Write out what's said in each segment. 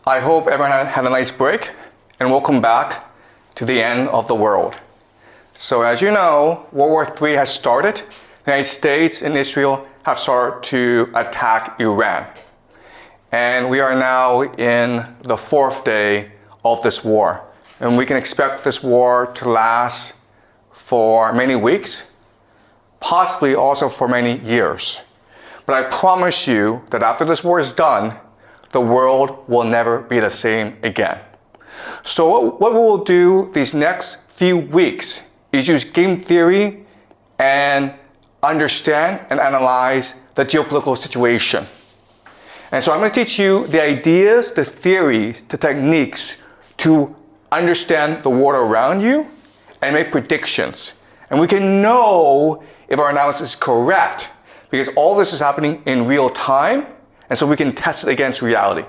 I hope everyone had a nice break, and welcome back to the end of the world. So as you know, World War III has started. The United States and Israel have started to attack Iran. And we are now in the 4th day of this war. And we can expect this war to last for many weeks, possibly also for many years. But I promise you that after this war is done, the world will never be the same again. So what we will do these next few weeks is use game theory and understand and analyze the geopolitical situation. And so I'm going to teach you the ideas, the theories, the techniques to understand the world around you and make predictions. And we can know if our analysis is correct because all this is happening in real time, and so we can test it against reality.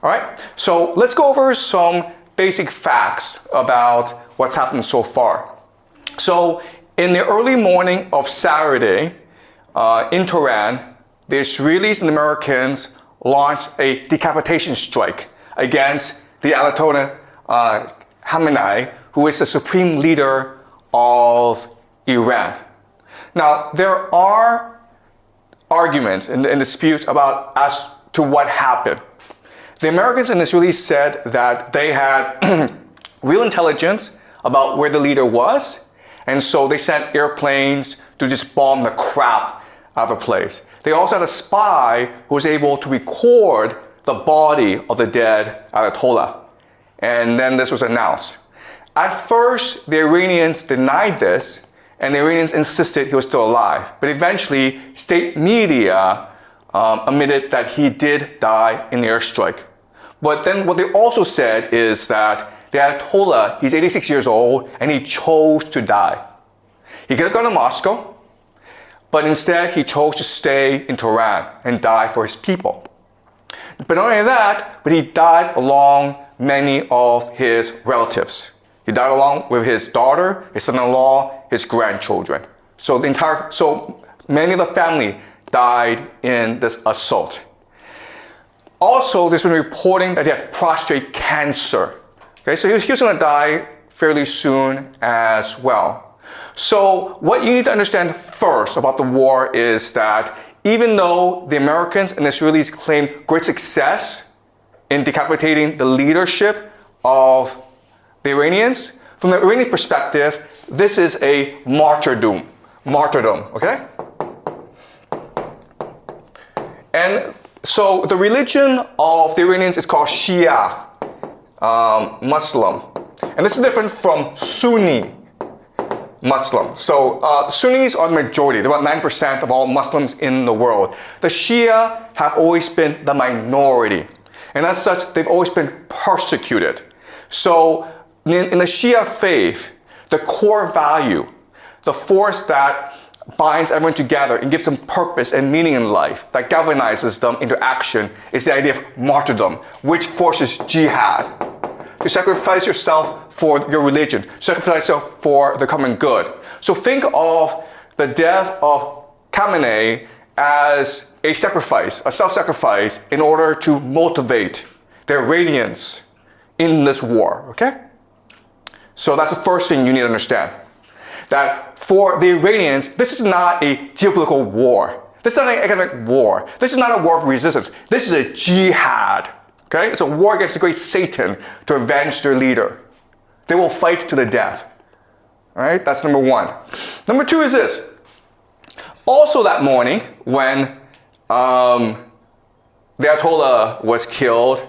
All right, so let's go over some basic facts about what's happened so far. So in the early morning of Saturday in Tehran, the Israelis and Americans launched a decapitation strike against the Ayatollah Khamenei, who is the supreme leader of Iran. Now, there are arguments and disputes about as to what happened. The Americans and Israelis said that they had real intelligence about where the leader was, and so they sent airplanes to just bomb the crap out of the place. They also had a spy who was able to record the body of the dead Ayatollah, and then this was announced. At first, the Iranians denied this, and the Iranians insisted he was still alive. But eventually, state media admitted that he did die in the airstrike. But then what they also said is that the Ayatollah, he's 86 years old, and he chose to die. He could have gone to Moscow, but instead he chose to stay in Tehran and die for his people. But not only that, but he died along many of his relatives. He died along with his daughter, his son-in-law, his grandchildren. So many of the family died in this assault. Also, there's been reporting that he had prostate cancer. Okay, so he was going to die fairly soon as well. So what you need to understand first about the war is that even though the Americans and Israelis claim great success in decapitating the leadership of the Iranians, from the Iranian perspective, this is a martyrdom, okay? And so the religion of the Iranians is called Shia Muslim. And this is different from Sunni Muslim. So Sunnis are the majority. They're about 9% of all Muslims in the world. The Shia have always been the minority. And as such, they've always been persecuted. So in the Shia faith, the core value, the force that binds everyone together and gives them purpose and meaning in life, that galvanizes them into action, is the idea of martyrdom, which forces jihad. To sacrifice yourself for your religion, sacrifice yourself for the common good. So think of the death of Khamenei as a sacrifice, a self-sacrifice, in order to motivate their radiance in this war, okay? So that's the first thing you need to understand. That for the Iranians, this is not a geopolitical war. This is not an economic war. This is not a war of resistance. This is a jihad. Okay? It's a war against the great Satan to avenge their leader. They will fight to the death. All right? That's number one. Number two is this. Also that morning, when the Ayatollah was killed,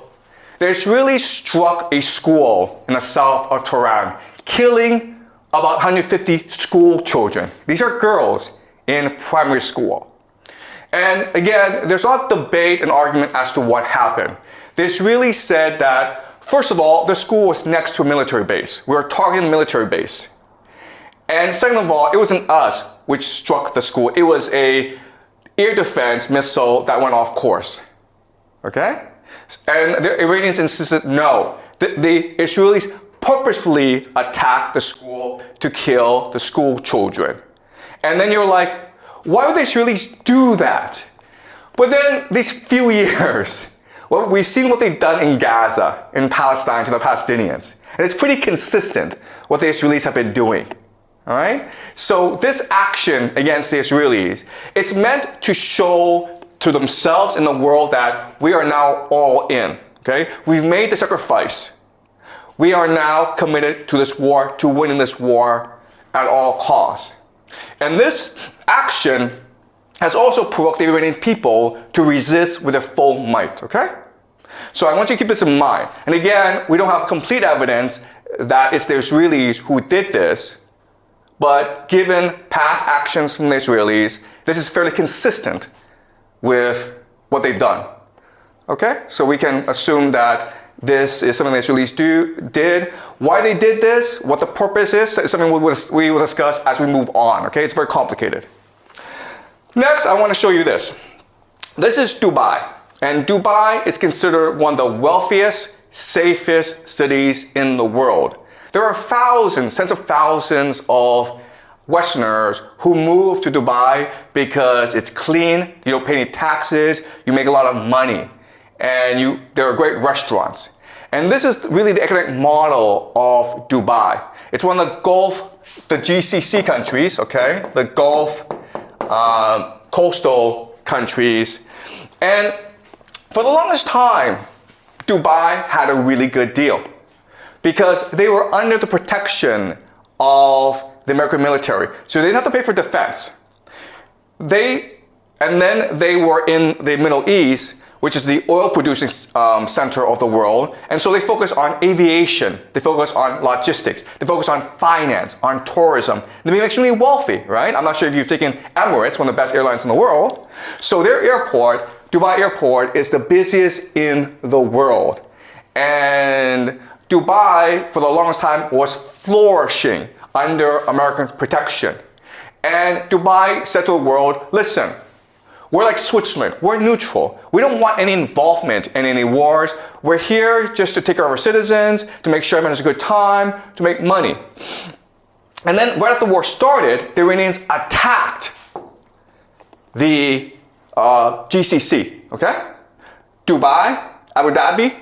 the Israelis struck a school in the south of Tehran, killing about 150 school children. These are girls in primary school. And again, there's a lot of debate and argument as to what happened. The Israelis said that, first of all, the school was next to a military base. We were targeting the military base. And second of all, it wasn't us which struck the school. It was a air defense missile that went off course. Okay? And the Iranians insisted no. The Israelis purposefully attacked the school to kill the school children. And then you're like, why would the Israelis do that? But then these few years, Well, we've seen what they've done in Gaza, in Palestine to the Palestinians. And it's pretty consistent what the Israelis have been doing. All right? So this action against the Israelis, it's meant to show to themselves and the world that we are now all in. Okay? We've made the sacrifice. We are now committed to this war, to winning this war at all costs. And this action has also provoked the Iranian people to resist with their full might, okay? So I want you to keep this in mind. And again, we don't have complete evidence that it's the Israelis who did this, but given past actions from the Israelis, this is fairly consistent with what they've done, okay? So we can assume that this is something the Israelis did. Why they did this, what the purpose is something we will discuss as we move on, okay? It's very complicated. Next, I want to show you this. This is Dubai. And Dubai is considered one of the wealthiest, safest cities in the world. There are thousands, tens of thousands of Westerners who move to Dubai because it's clean, you don't pay any taxes, you make a lot of money, and there are great restaurants. And this is really the economic model of Dubai. It's one of the GCC countries, okay? The Gulf coastal countries. And for the longest time, Dubai had a really good deal because they were under the protection of the American military. So they didn't have to pay for defense. And then they were in the Middle East, which is the oil producing center of the world. And so they focus on aviation, they focus on logistics, they focus on finance, on tourism. They became extremely wealthy, right? I'm not sure if you've taken Emirates, one of the best airlines in the world. So their airport, Dubai Airport, is the busiest in the world. And Dubai, for the longest time, was flourishing under American protection. And Dubai said to the world, listen, we're like Switzerland. We're neutral. We don't want any involvement in any wars. We're here just to take care of our citizens, to make sure everyone has a good time, to make money. And then right after the war started, the Iranians attacked the GCC, okay? Dubai, Abu Dhabi,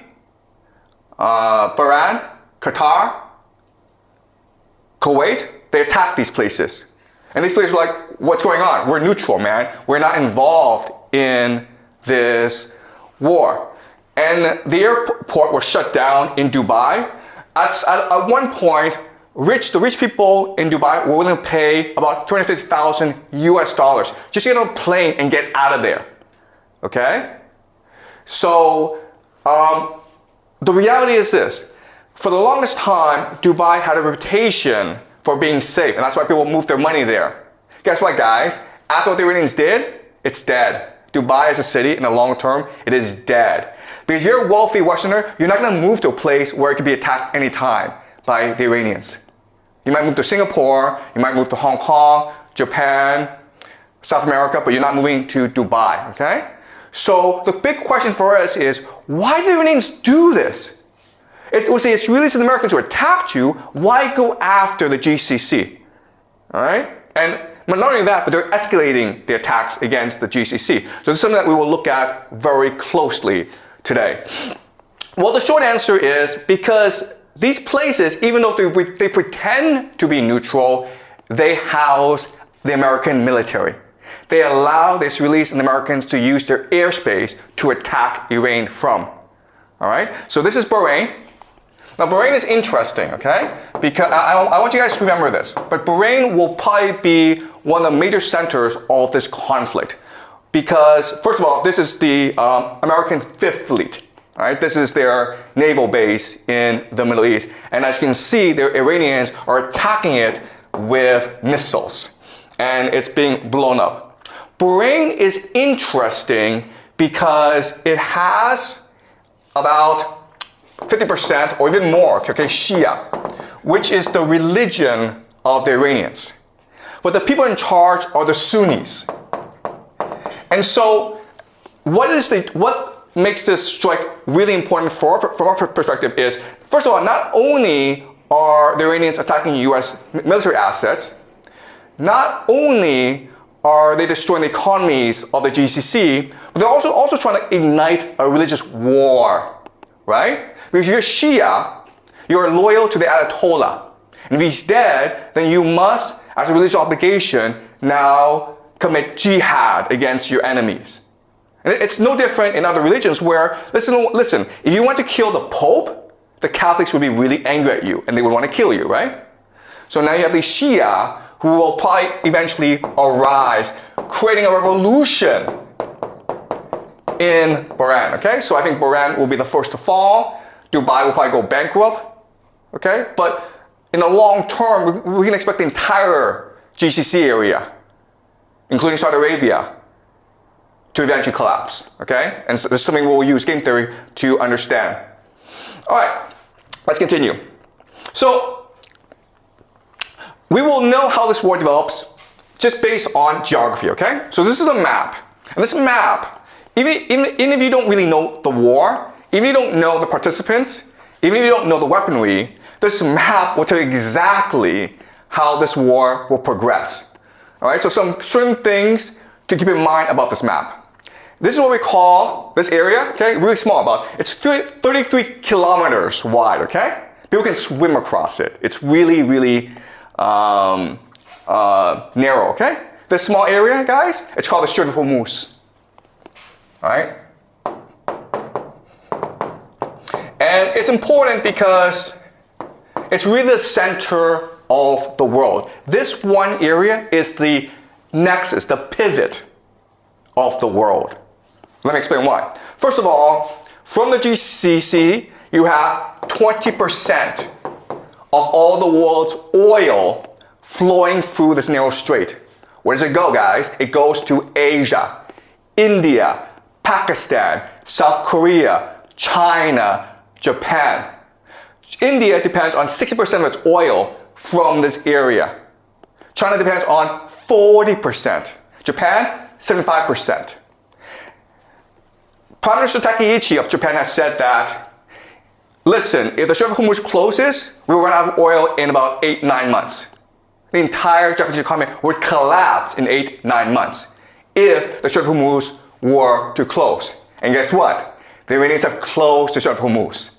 Bahrain, Qatar, Kuwait, they attacked these places. And these places were like, what's going on? We're neutral, man. We're not involved in this war. And the airport was shut down in Dubai. At one point, the rich people in Dubai were willing to pay about $250,000 US just to get on a plane and get out of there. Okay? So, the reality is this. For the longest time, Dubai had a reputation for being safe, and that's why people moved their money there. Guess what, guys? After what the Iranians did, it's dead. Dubai as a city, in the long term, it is dead. Because you're a wealthy Westerner, you're not going to move to a place where it could be attacked anytime by the Iranians. You might move to Singapore, you might move to Hong Kong, Japan, South America, but you're not moving to Dubai, okay? So the big question for us is, why did the Iranians do this? It was the Israelis and the Americans who attacked you. Why go after the GCC? All right? And not only that, but they're escalating the attacks against the GCC. So this is something that we will look at very closely today. Well, the short answer is because these places, even though they pretend to be neutral, they house the American military. They allow the Israelis and the Americans to use their airspace to attack Iran from. All right? So this is Bahrain. Now, Bahrain is interesting, okay? Because I want you guys to remember this. But Bahrain will probably be one of the major centers of this conflict. Because, first of all, this is the American Fifth Fleet. All right? This is their naval base in the Middle East. And as you can see, the Iranians are attacking it with missiles. And it's being blown up. Bahrain is interesting because it has about 50% or even more, okay, Shia, which is the religion of the Iranians. But the people in charge are the Sunnis. And so what makes this strike really important from our perspective is, first of all, not only are the Iranians attacking US military assets, not only are they destroying the economies of the GCC, but they're also trying to ignite a religious war, right? Because you're Shia, you're loyal to the Ayatollah. And if he's dead, then you must, as a religious obligation, now commit jihad against your enemies. And it's no different in other religions where, listen, if you want to kill the Pope, the Catholics would be really angry at you and they would want to kill you, right? So now you have the Shia who will probably eventually arise, creating a revolution in Bahrain, okay? So I think Bahrain will be the first to fall. Dubai will probably go bankrupt, okay? But in the long term, we can expect the entire GCC area, including Saudi Arabia, to eventually collapse, okay? And so this is something we'll use game theory to understand. All right, let's continue. So we will know how this war develops just based on geography, okay? So this is a map. And this map, even if you don't really know the war, even if you don't know the participants, even if you don't know the weaponry, this map will tell you exactly how this war will progress. All right, so some certain things to keep in mind about this map. This is what we call this area, okay? Really small, it's 33 kilometers wide, okay? People can swim across it. It's really, really narrow, okay? This small area, guys, it's called the Strait of Hormuz, all right? And it's important because it's really the center of the world. This one area is the nexus, the pivot of the world. Let me explain why. First of all, from the GCC, you have 20% of all the world's oil flowing through this narrow strait. Where does it go, guys? It goes to Asia, India, Pakistan, South Korea, China, Japan. India depends on 60% of its oil from this area. China depends on 40%. Japan, 75%. Prime Minister Takaichi of Japan has said that, listen, if the Strait of Hormuz closes, we will run out of oil in about 8-9 months. The entire Japanese economy would collapse in 8-9 months if the Strait of Hormuz were to close. And guess what? The Iranians have closed the Strait of Hormuz.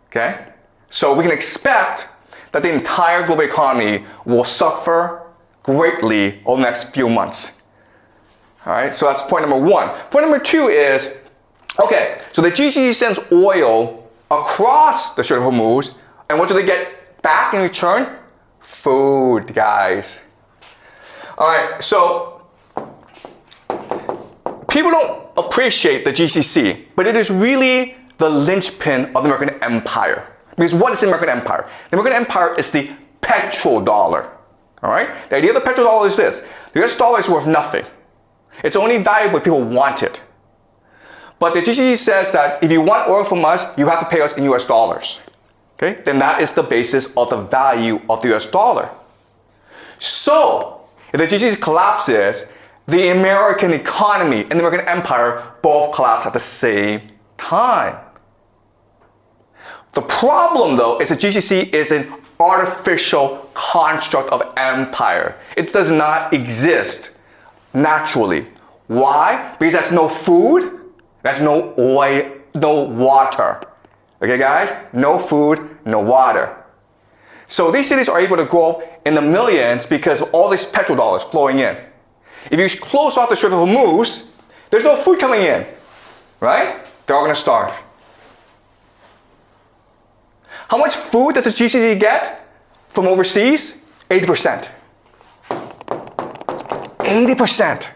Okay? So we can expect that the entire global economy will suffer greatly over the next few months. All right, so that's point number one. Point number two is, okay, so the GCC sends oil across the Strait of Hormuz, and what do they get back in return? Food, guys. All right, so people don't appreciate the GCC, but it is really the linchpin of the American empire. Because what is the American empire? The American empire is the petrodollar. All right? The idea of the petrodollar is this. The US dollar is worth nothing. It's only valuable if people want it. But the GCC says that if you want oil from us, you have to pay us in US dollars. Okay? Then that is the basis of the value of the US dollar. So, if the GCC collapses, the American economy and the American empire both collapse at the same time. The problem, though, is that GCC is an artificial construct of empire. It does not exist naturally. Why? Because there's no food, there's no oil, no water. Okay, guys? No food, no water. So these cities are able to grow in the millions because of all these petrodollars flowing in. If you close off the Strait of Hormuz, there's no food coming in, right? They're all going to starve. How much food does the GCC get from overseas? 80%. 80%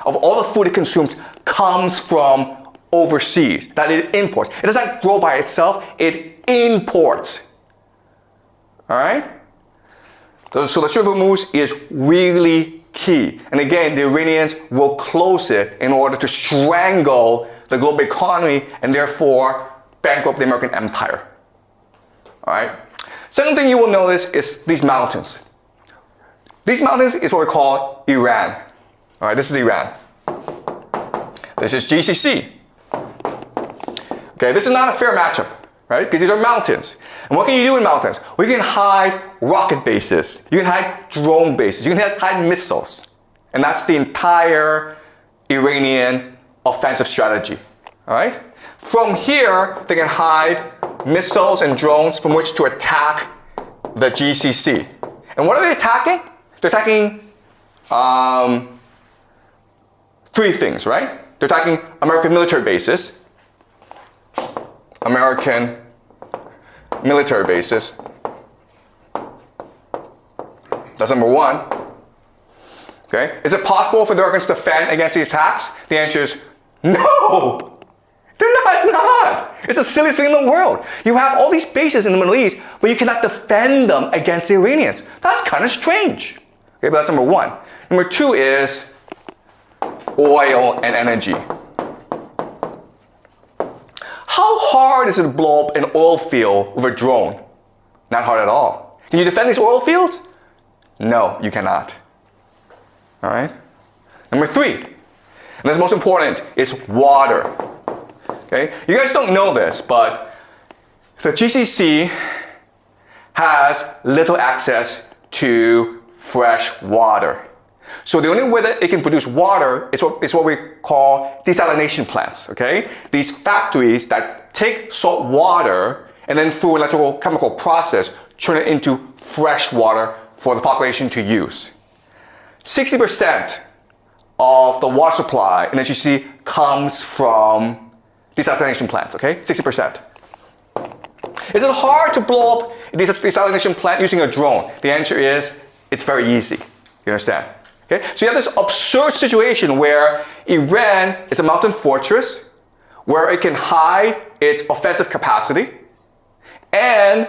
of all the food it consumes comes from overseas, that it imports. It doesn't grow by itself, it imports. All right? So the Strait of Hormuz is really key. And again, the Iranians will close it in order to strangle the global economy and therefore bankrupt the American empire. All right. Second thing you will notice is these mountains. These mountains is what we call Iran. All right, this is Iran. This is GCC. Okay, this is not a fair matchup, right? Because these are mountains. And what can you do in mountains? Well, you can hide rocket bases. You can hide drone bases. You can hide missiles. And that's the entire Iranian offensive strategy. All right? From here, they can hide missiles and drones from which to attack the GCC. And what are they attacking? They're attacking three things, right? They're attacking American military bases. American military bases. That's number one. Okay? Is it possible for the Americans to defend against these attacks? The answer is no. It's not. It's the silliest thing in the world. You have all these bases in the Middle East, but you cannot defend them against the Iranians. That's kind of strange. Okay, but that's number one. Number two is oil and energy. How hard is it to blow up an oil field with a drone? Not hard at all. Can you defend these oil fields? No, you cannot. All right? Number three, and this is most important, is water. Okay? You guys don't know this, but the GCC has little access to fresh water. So the only way that it can produce water is what we call desalination plants. Okay? These factories that take salt water and then through an electrochemical process turn it into fresh water for the population to use. 60% of the water supply in the GCC comes from desalination plants, okay? 60%. Is it hard to blow up a desalination plant using a drone? The answer is, it's very easy. You understand? Okay? So you have this absurd situation where Iran is a mountain fortress where it can hide its offensive capacity, and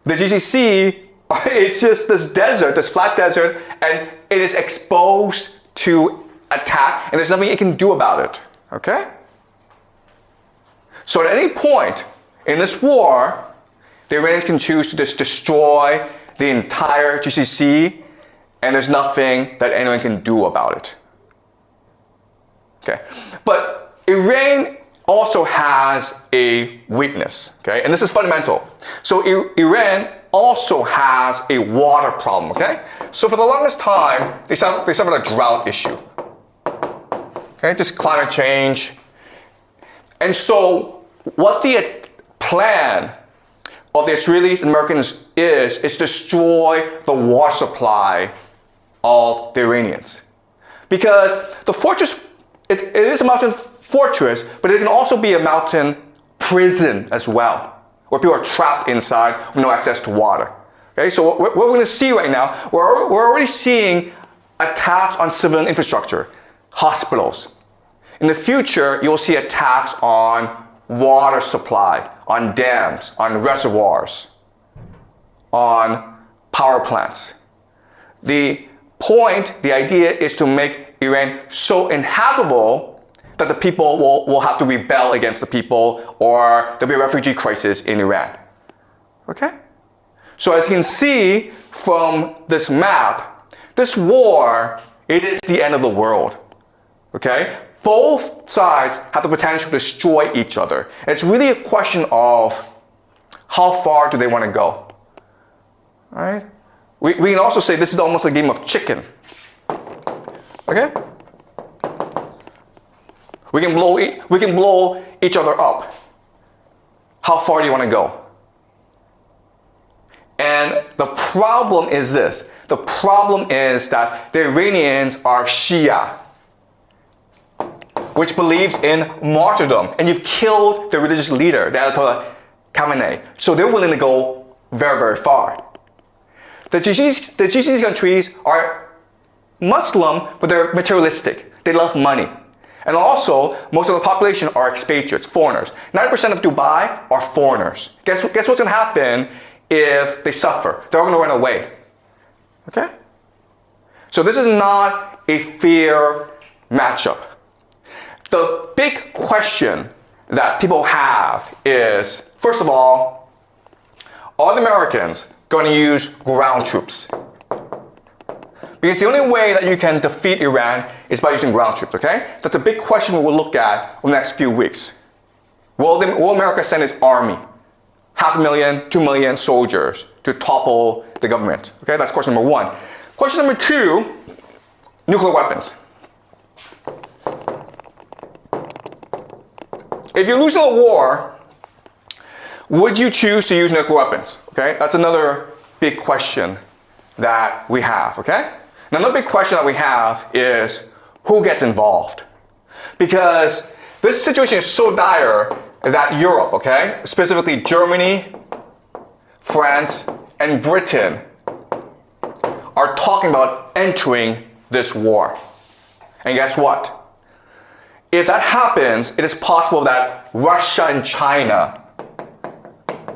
the GCC, it's just this desert, this flat desert, and it is exposed to attack, and there's nothing it can do about it, okay? So at any point in this war, the Iranians can choose to just destroy the entire GCC, and there's nothing that anyone can do about it. Okay, but Iran also has a weakness, okay, and this is fundamental. So Iran also has a water problem, okay? So for the longest time, they suffered a drought issue, okay, just climate change. And so what the plan of the Israelis and Americans is destroy the water supply of the Iranians. Because the fortress, it is a mountain fortress, but it can also be a mountain prison as well, where people are trapped inside with no access to water. Okay, so what we're going to see right now, we're already seeing attacks on civilian infrastructure, hospitals. In the future, you'll see attacks on water supply, on dams, on reservoirs, on power plants. The point, the idea is to make Iran so inhabitable that the people will have to rebel against the people, or there'll be a refugee crisis in Iran. Okay? So as you can see from this map, this war, it is the end of the world. Okay? Both sides have the potential to destroy each other. It's really a question of how far do they want to go. All right? We can also say this is almost a game of chicken. Okay? We can blow each other up. How far do you want to go? And the problem is this. The problem is that the Iranians are Shia, which believes in martyrdom. And you've killed the religious leader, the Ayatollah Khamenei. So they're willing to go very, very far. The GCC countries are Muslim, but they're materialistic. They love money. And also, most of the population are expatriates, foreigners. 90% of Dubai are foreigners. Guess what's going to happen if they suffer? They're all going to run away. Okay? So this is not a fair matchup. The big question that people have is, first of all, are the Americans going to use ground troops? Because the only way that you can defeat Iran is by using ground troops, okay? That's a big question we will look at over the next few weeks. Will America send its army, 500,000, 2 million soldiers to topple the government? Okay, that's question number one. Question number two, nuclear weapons. If you're losing a war, would you choose to use nuclear weapons? Okay, that's another big question that we have, okay? Another big question that we have is who gets involved? Because this situation is so dire that Europe, okay, specifically Germany, France, and Britain are talking about entering this war. And guess what? If that happens, it is possible that Russia and China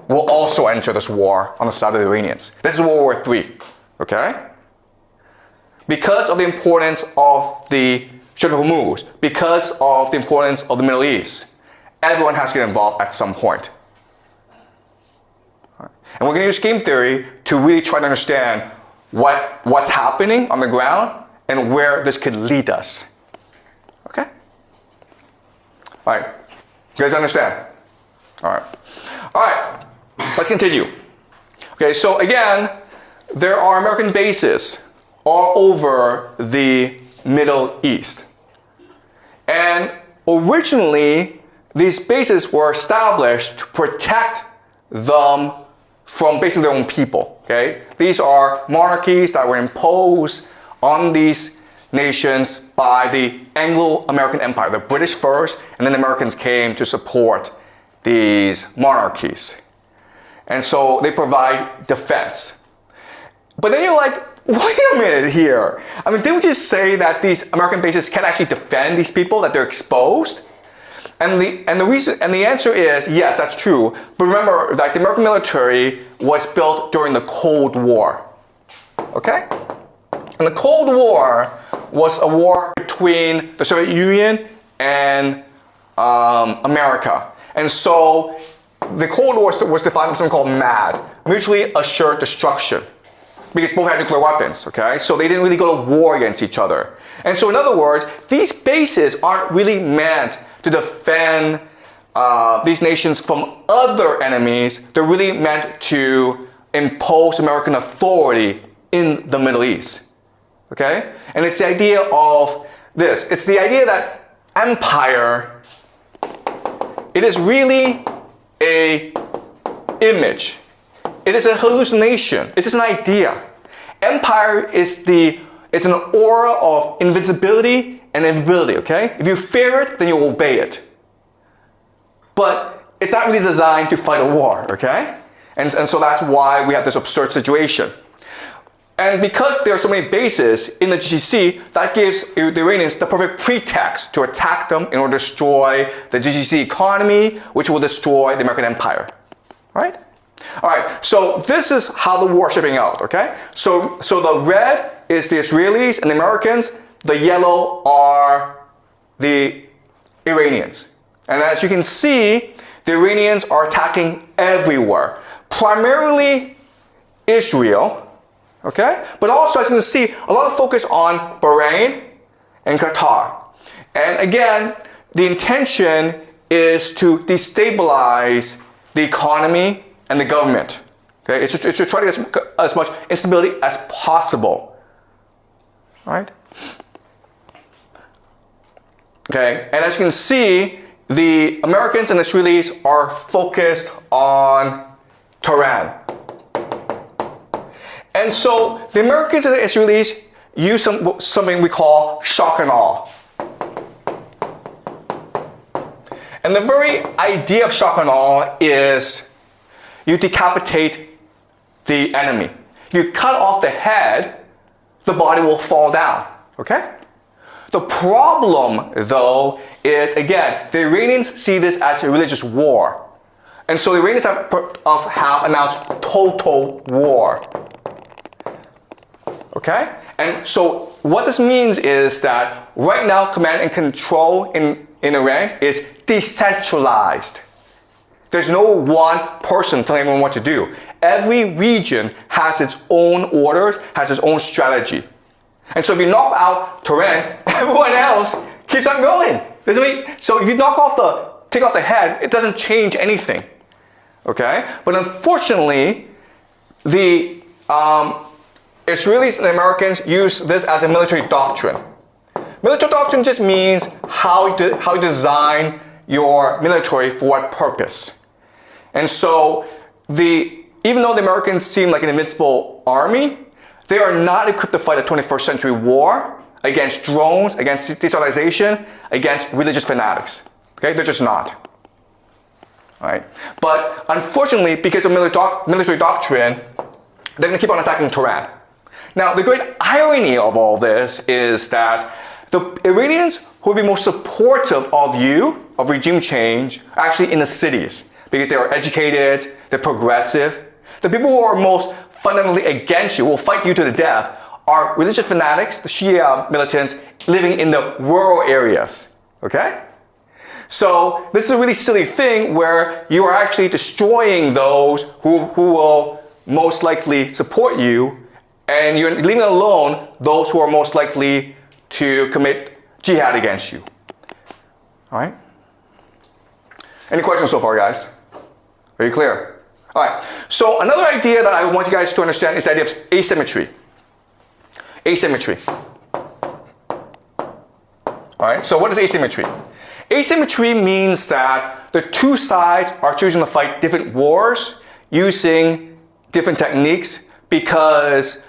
will also enter this war on the side of the Iranians. This is World War III, okay? Because of the importance of the Strait of Hormuz, because of the importance of the Middle East, everyone has to get involved at some point. And we're going to use game theory to really try to understand what's happening on the ground and where this could lead us. Okay? All right. You guys understand? All right. All right. Let's continue. Okay, so again, there are American bases all over the Middle East. And originally, these bases were established to protect them from basically their own people. Okay? These are monarchies that were imposed on these nations by the Anglo-American Empire, the British first, and then the Americans came to support these monarchies. And so they provide defense. But then you're like, wait a minute here. I mean, didn't we just say that these American bases can't actually defend these people, that they're exposed? And the answer is, yes, that's true. But remember that the American military was built during the Cold War. Okay? And the Cold War was a war between the Soviet Union and America. And so the Cold War was defined as something called MAD, mutually assured destruction, because both had nuclear weapons, okay? So they didn't really go to war against each other. And so in other words, these bases aren't really meant to defend these nations from other enemies. They're really meant to impose American authority in the Middle East, okay? And it's the idea of this. It's the idea that empire, it is really an image. It is a hallucination. It's just an idea. Empire is it's an aura of invincibility and invisibility, okay? If you fear it, then you'll obey it. But it's not really designed to fight a war, okay? And so that's why we have this absurd situation. And because there are so many bases in the GCC, that gives the Iranians the perfect pretext to attack them in order to destroy the GCC economy, which will destroy the American empire, right? All right, so this is how the war is shipping out, okay? So the red is the Israelis and the Americans, the yellow are the Iranians. And as you can see, the Iranians are attacking everywhere, primarily Israel, okay? But also, as you can see, a lot of focus on Bahrain and Qatar. And again, the intention is to destabilize the economy and the government. Okay? It's to try to get as much instability as possible. All right? Okay, and as you can see, the Americans and Israelis are focused on Tehran. And so the Americans and the Israelis use something we call shock and awe. And the very idea of shock and awe is you decapitate the enemy. You cut off the head, the body will fall down, okay? The problem, though, is, again, the Iranians see this as a religious war. And so the Iranians have announced total war. Okay? And so what this means is that right now, command and control in Iran is decentralized. There's no one person telling everyone what to do. Every region has its own orders, has its own strategy. And so if you knock out Tehran, everyone else keeps on going. So if you take off the head, it doesn't change anything. Okay? But unfortunately, the Israelis and Americans use this as a military doctrine. Military doctrine just means how you design your military for what purpose. And so even though the Americans seem like an invincible army, they are not equipped to fight a 21st century war against drones, against destabilization, against religious fanatics. Okay, they're just not. All right? But unfortunately, because of military doctrine, they're going to keep on attacking Tehran. Now, the great irony of all this is that the Iranians who would be most supportive of regime change, are actually in the cities because they are educated, they're progressive. The people who are most fundamentally against you, will fight you to the death, are religious fanatics, the Shia militants living in the rural areas. Okay? So this is a really silly thing where you are actually destroying those who will most likely support you, and you're leaving alone those who are most likely to commit jihad against you. All right? Any questions so far, guys? Are you clear? All right. So another idea that I want you guys to understand is the idea of asymmetry. Asymmetry. All right. So what is asymmetry? Asymmetry means that the two sides are choosing to fight different wars using different techniques because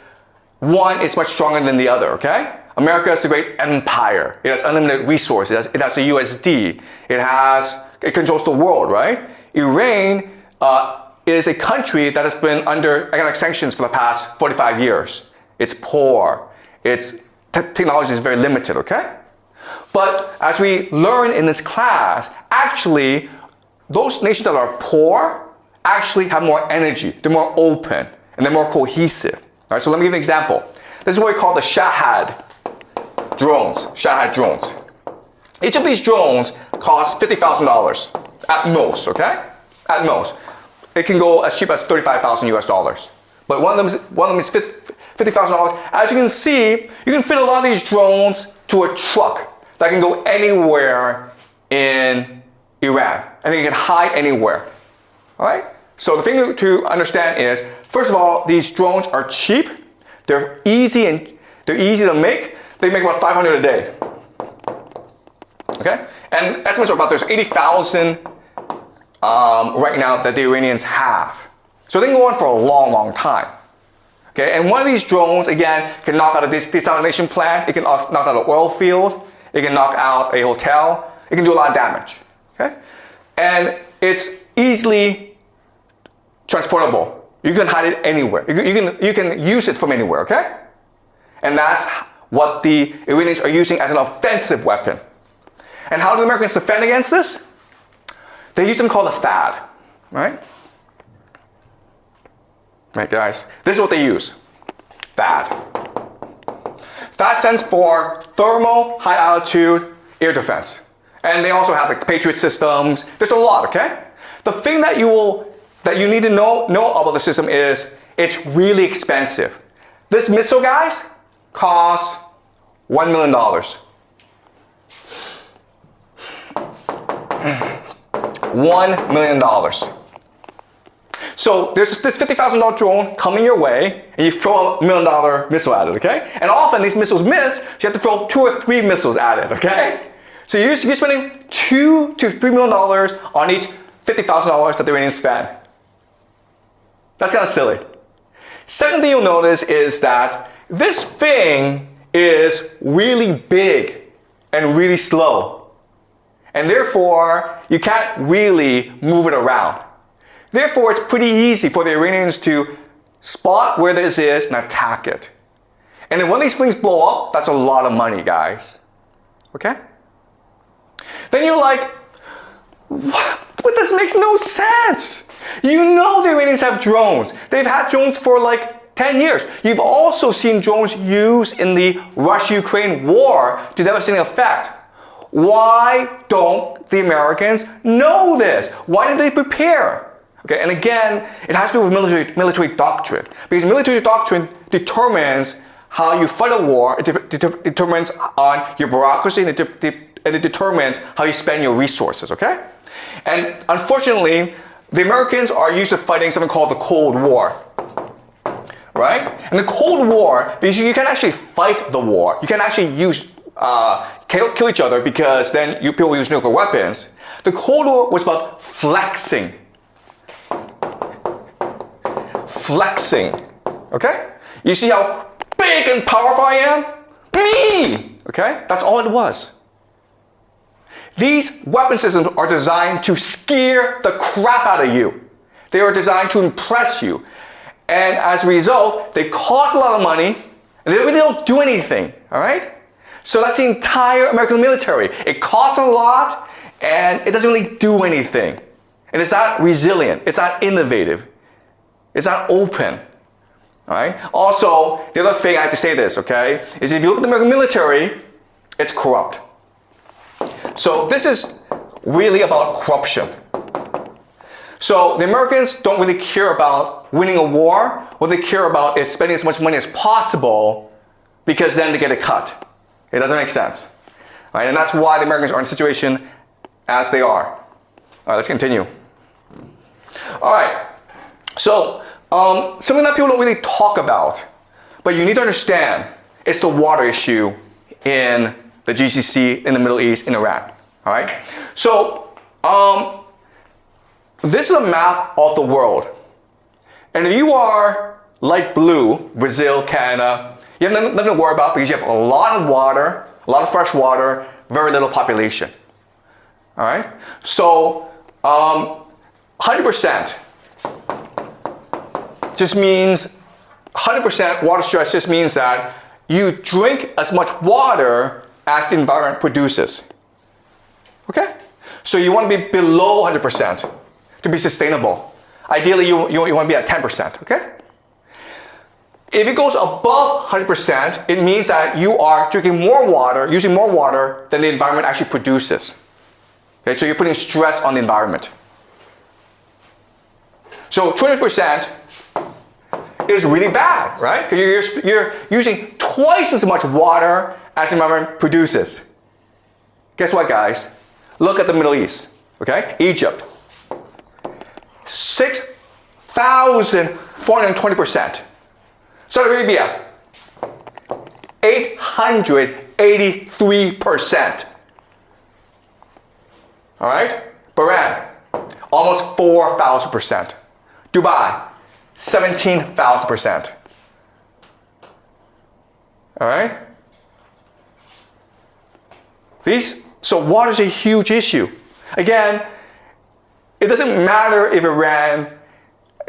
one is much stronger than the other, okay? America is a great empire. It has unlimited resources. It has the USD. It controls the world, right? Iran is a country that has been under economic sanctions for the past 45 years. It's poor. Its technology is very limited, okay? But as we learn in this class, actually, those nations that are poor actually have more energy. They're more open, and they're more cohesive. All right, so let me give you an example. This is what we call the Shahad drones. Shahad drones. Each of these drones costs $50,000 at most, okay? At most. It can go as cheap as $35,000 US. But one of them is $50,000. As you can see, you can fit a lot of these drones to a truck that can go anywhere in Iran, and it can hide anywhere. All right? So the thing to understand is, first of all, these drones are cheap. They're easy to make. They make about 500 a day. Okay? And estimates are about there's 80,000 right now that the Iranians have. So they can go on for a long, long time. Okay? And one of these drones, again, can knock out a desalination plant. It can knock out an oil field. It can knock out a hotel. It can do a lot of damage. Okay? And it's easily transportable. You can hide it anywhere. You can use it from anywhere, okay? And that's what the Iranians are using as an offensive weapon. And how do the Americans defend against this? They use something called a THAAD, right? Right, guys? This is what they use. THAAD. THAAD stands for Thermal High Altitude Air Defense. And they also have like Patriot systems. There's a lot, okay? The thing that you need to know about the system is it's really expensive. This missile, guys, costs $1 million. $1 million. So there's this $50,000 drone coming your way, and you throw a $1 million missile at it, okay? And often these missiles miss, so you have to throw 2 or 3 missiles at it, okay? So you're spending $2 to $3 million on each $50,000 that the Iranians spend. That's kind of silly. Second thing you'll notice is that this thing is really big and really slow. And therefore, you can't really move it around. Therefore, it's pretty easy for the Iranians to spot where this is and attack it. And then when these things blow up, that's a lot of money, guys. Okay? Then you're like, what? But this makes no sense. You know the Iranians have drones. They've had drones for like 10 years. You've also seen drones used in the Russia-Ukraine war to devastating effect. Why don't the Americans know this? Why did they prepare? Okay, and again, it has to do with military doctrine. Because military doctrine determines how you fight a war, it determines on your bureaucracy, and it determines how you spend your resources, okay? And unfortunately, the Americans are used to fighting something called the Cold War. right? In the Cold War, because you can actually fight the war, you can actually use kill each other because then people use nuclear weapons. The Cold War was about flexing. Flexing, okay? You see how big and powerful I am? Me! Okay? That's all it was. These weapon systems are designed to scare the crap out of you. They are designed to impress you. And as a result, they cost a lot of money, and they really don't do anything, all right? So that's the entire American military. It costs a lot, and it doesn't really do anything. And it's not resilient. It's not innovative. It's not open. All right? Also, the other thing I have to say this, okay, is if you look at the American military, it's corrupt. So this is really about corruption. So the Americans don't really care about winning a war. What they care about is spending as much money as possible because then they get a cut. It doesn't make sense. All right? And that's why the Americans are in the situation as they are. All right, let's continue. All right. So something that people don't really talk about, but you need to understand, it's the water issue in the GCC, in the Middle East, in Iran. All right. So this is a map of the world, and if you are light blue, Brazil, Canada, you have nothing to worry about because you have a lot of water, a lot of fresh water, very little population. All right. So 100%. Just means 100% water stress just means that you drink as much water as the environment produces. Okay? So you want to be below 100% to be sustainable. Ideally, you want to be at 10%. Okay? If it goes above 100%, it means that you are drinking more water, using more water than the environment actually produces. Okay? So you're putting stress on the environment. So 20% is really bad, right? Because you're using twice as much water as the environment produces. Guess what, guys? Look at the Middle East, okay? Egypt. 6,420%. Saudi Arabia, 883%. All right? Bahrain, almost 4,000%. Dubai, 17,000%. All right? So water is a huge issue. Again, it doesn't matter if Iran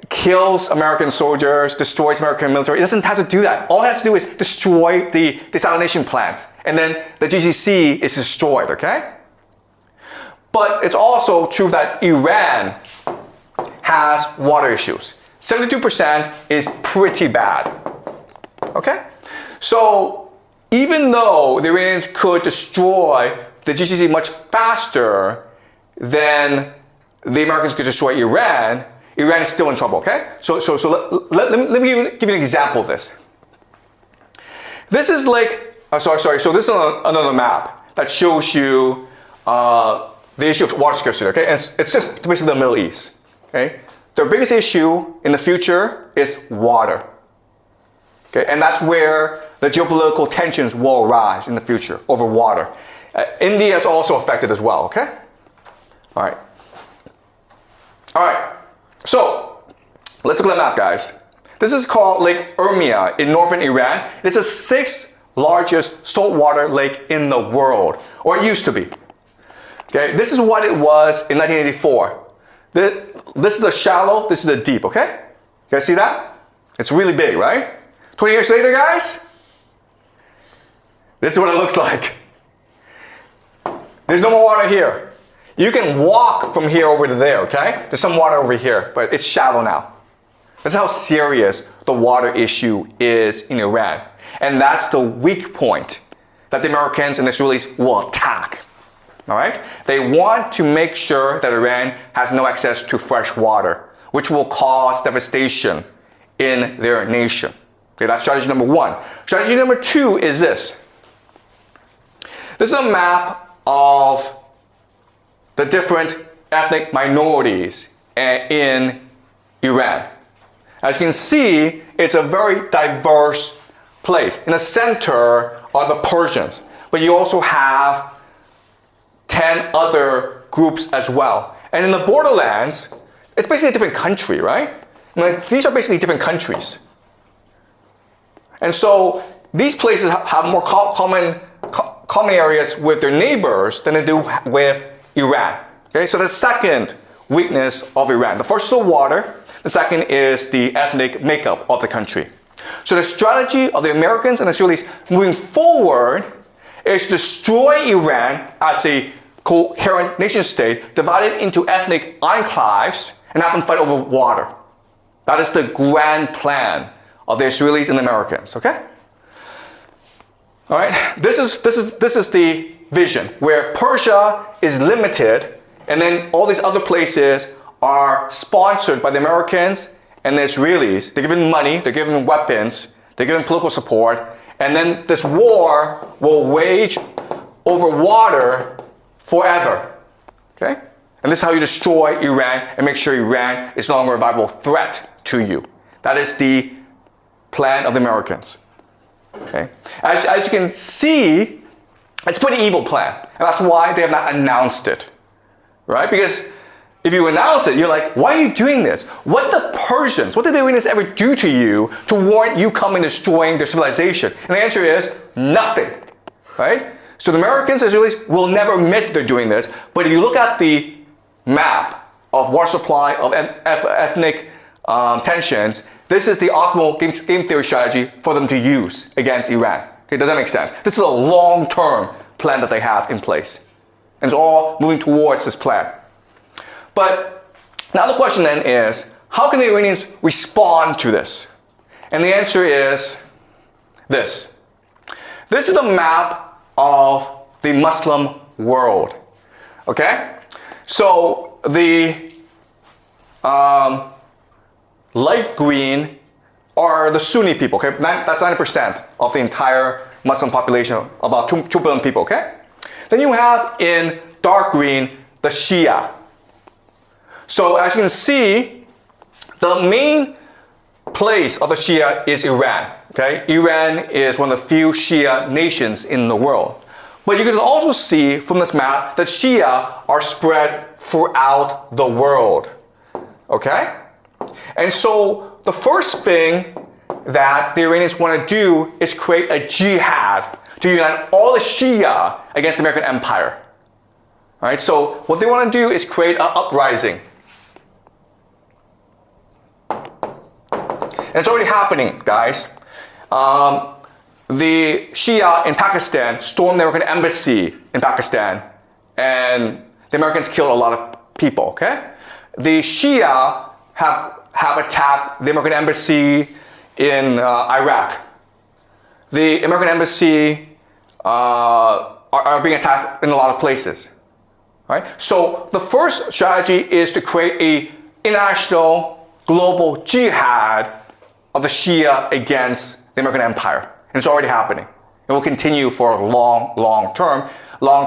kills American soldiers, destroys American military. It doesn't have to do that. All it has to do is destroy the desalination plants, and then the GCC is destroyed, okay? But it's also true that Iran has water issues. 72% is pretty bad, okay? So even though the Iranians could destroy the GCC much faster than the Americans could destroy Iran, Iran is still in trouble, okay? So let me give you an example of this. This is like, so this is another map that shows you the issue of water scarcity, okay? And it's just basically the Middle East, okay? Their biggest issue in the future is water, okay? And that's where the geopolitical tensions will arise in the future over water. India is also affected as well, okay? All right. All right. So let's look at the map, guys. This is called Lake Urmia in northern Iran. It's the 6th largest saltwater lake in the world, or it used to be. Okay, this is what it was in 1984. This is the shallow, this is the deep, okay? You guys see that? It's really big, right? 20 years later, guys, this is what it looks like. There's no more water here. You can walk from here over to there, okay? There's some water over here, but it's shallow now. That's how serious the water issue is in Iran. And that's the weak point that the Americans and the Israelis will attack. All right? They want to make sure that Iran has no access to fresh water, which will cause devastation in their nation. Okay, that's strategy number 1. Strategy number 2 is this. This is a map of the different ethnic minorities in Iran. As you can see, it's a very diverse place. In the center are the Persians, but you also have 10 other groups as well. And in the borderlands, it's basically a different country, right? Like, these are basically different countries. And so these places have more common areas with their neighbors than they do with Iran. Okay, so the second weakness of Iran. The first is the water. The second is the ethnic makeup of the country. So the strategy of the Americans and the Israelis moving forward is to destroy Iran as a coherent nation state, divided into ethnic enclaves, and have them fight over water. That is the grand plan of the Israelis and the Americans, okay? All right, this is the vision where Persia is limited, and then all these other places are sponsored by the Americans and the Israelis. They're given money, they're given weapons, they're given political support, and then this war will wage over water forever, okay? And this is how you destroy Iran and make sure Iran is no longer a viable threat to you. That is the plan of the Americans, okay? As you can see, it's a pretty evil plan, and that's why they have not announced it, right? Because if you announce it, you're like, why are you doing this? What did the Persians, what did the Iranians ever do to you to warrant you coming and destroying their civilization? And the answer is nothing, right? So the Americans, Israelis will never admit they're doing this, but if you look at the map of water supply, of ethnic tensions, this is the optimal game theory strategy for them to use against Iran. Okay, does that make sense? This is a long-term plan that they have in place. And it's all moving towards this plan. But now the question then is, how can the Iranians respond to this? And the answer is this. This is a map of the Muslim world. Okay? So the light green are the Sunni people, okay? That's 90% of the entire Muslim population, about 2 billion people, okay? Then you have in dark green, the Shia. So as you can see, the main place of the Shia is Iran, okay? Iran is one of the few Shia nations in the world. But you can also see from this map that Shia are spread throughout the world, okay? And so the first thing that the Iranians want to do is create a jihad to unite all the Shia against the American empire. All right, so what they want to do is create an uprising. And it's already happening, guys. The Shia in Pakistan stormed the American embassy in Pakistan, and the Americans killed a lot of people, okay? The Shia have attacked the American embassy in Iraq. The American embassy are being attacked in a lot of places, right? So the first strategy is to create an international global jihad of the Shia against the American empire. And it's already happening. It will continue for a long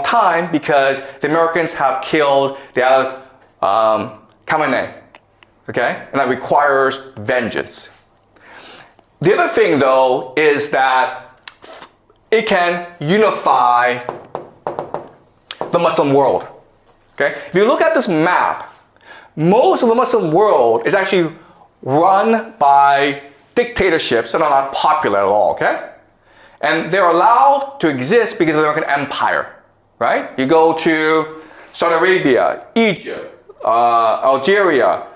time because the Americans have killed the Khamenei, okay? And that requires vengeance. The other thing, though, is that it can unify the Muslim world, okay? If you look at this map, most of the Muslim world is actually run by dictatorships that are not popular at all, okay? And they're allowed to exist because of the American empire, right? You go to Saudi Arabia, Egypt, Algeria,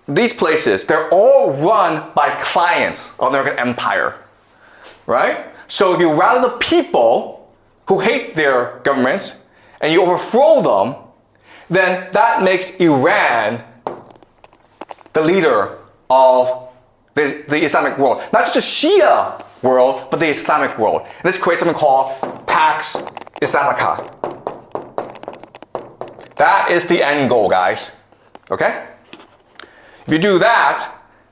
these places, they're all run by clients of the American empire, right? So if you rally the people who hate their governments and you overthrow them, then that makes Iran the leader of the Islamic world. Not just the Shia world, but the Islamic world. And this creates something called Pax Islamica. That is the end goal, guys. Okay? If you do that,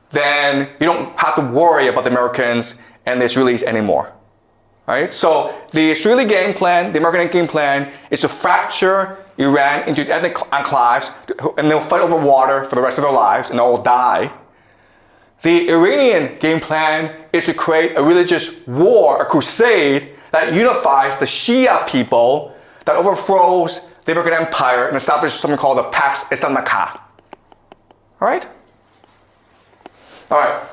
then you don't have to worry about the Americans and the Israelis anymore. Right? So the Israeli game plan, the American game plan, is to fracture Iran into ethnic enclaves, and they'll fight over water for the rest of their lives, and they'll all die. The Iranian game plan is to create a religious war, a crusade, that unifies the Shia people, that overthrows the American Empire and establishes something called the Pax Islamica. All right? All right.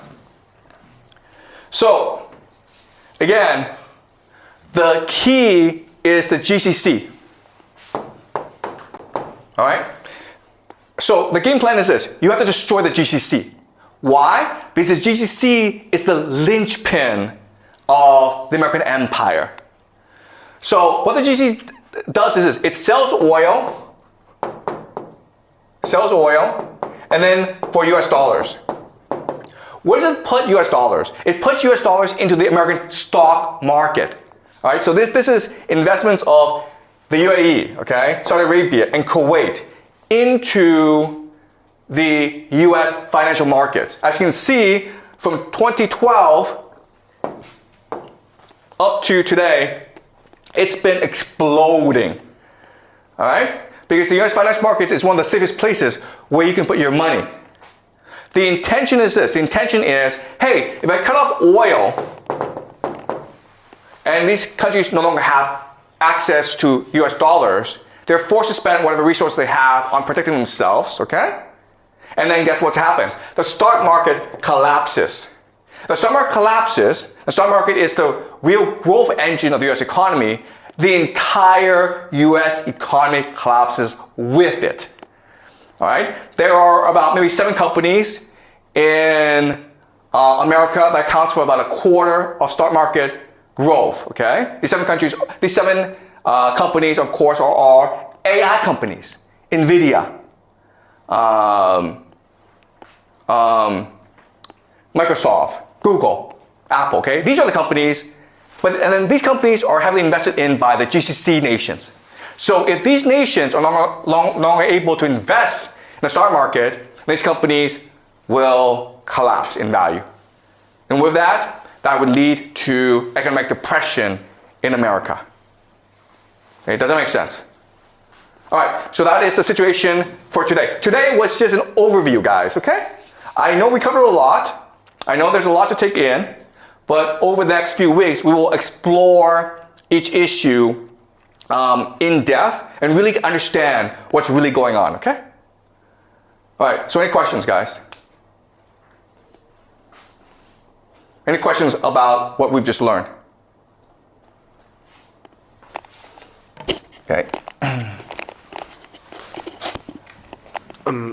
So, again, the key is the GCC. All right? So the game plan is this. You have to destroy the GCC. Why? Because the GCC is the linchpin of the American Empire. So what the GCC does is this. It sells oil, and then for US dollars. Where does it put US dollars? It puts US dollars into the American stock market. All right, so this is investments of the UAE, okay, Saudi Arabia, and Kuwait into the US financial markets. As you can see, from 2012 up to today, it's been exploding. All right? Because the US financial markets is one of the safest places where you can put your money. The intention is this. The intention is, hey, if I cut off oil, and these countries no longer have access to US dollars, they're forced to spend whatever resources they have on protecting themselves, okay? And then guess what happens? The stock market collapses. The stock market collapses. The stock market is the real growth engine of the US economy. The entire US economy collapses with it. All right? There are about maybe 7 companies in America that accounts for about a quarter of stock market growth, okay? These 7 companies, of course, are AI companies. NVIDIA, Microsoft, Google, Apple, okay? These are the companies, and then these companies are heavily invested in by the GCC nations. So if these nations are no longer able to invest in the stock market, these companies will collapse in value. And with that, that would lead to economic depression in America. Okay, does that make sense? All right, so that is the situation for today. Today was just an overview, guys, okay? I know we covered a lot. I know there's a lot to take in, but over the next few weeks, we will explore each issue in depth and really understand what's really going on, okay? All right, so any questions, guys? Any questions about what we've just learned? Okay.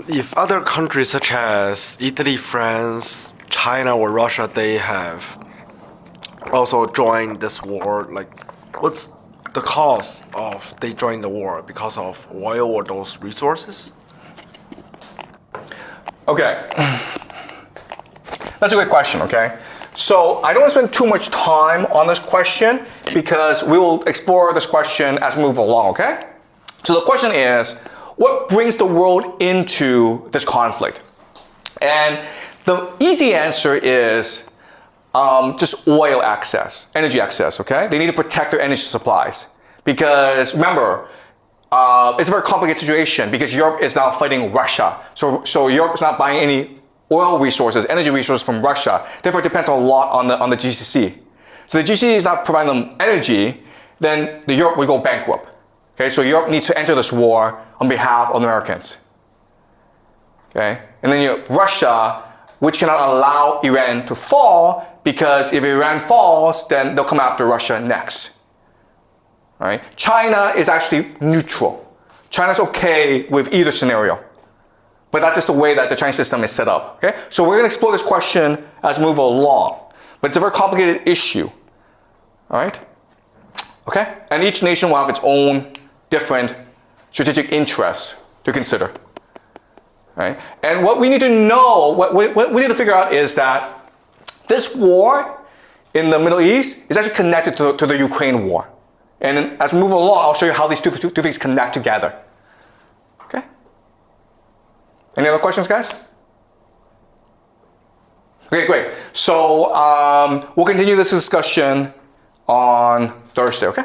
If other countries such as Italy, France, China, or Russia, they have also joined this war, like, what's the cause of they joined the war? Because of oil or those resources? Okay. That's a great question, okay? So I don't want to spend too much time on this question because we will explore this question as we move along, okay? So the question is, what brings the world into this conflict? And the easy answer is just oil access, energy access, okay? They need to protect their energy supplies because remember, it's a very complicated situation because Europe is now fighting Russia. So Europe is not buying any oil resources, energy resources from Russia. Therefore, it depends a lot on the GCC. So the GCC is not providing them energy, then Europe will go bankrupt. Okay, so Europe needs to enter this war on behalf of the Americans. Okay, and then you have Russia, which cannot allow Iran to fall because if Iran falls, then they'll come after Russia next. All right, China is actually neutral. China's okay with either scenario. But that's just the way that the Chinese system is set up, okay? So we're gonna explore this question as we move along. But it's a very complicated issue, all right? Okay? And each nation will have its own different strategic interests to consider, right? And what we need to know, what we need to figure out is that this war in the Middle East is actually connected to the Ukraine war. And then as we move along, I'll show you how these two things connect together. Okay? Any other questions, guys? Okay, great. So we'll continue this discussion on Thursday, okay?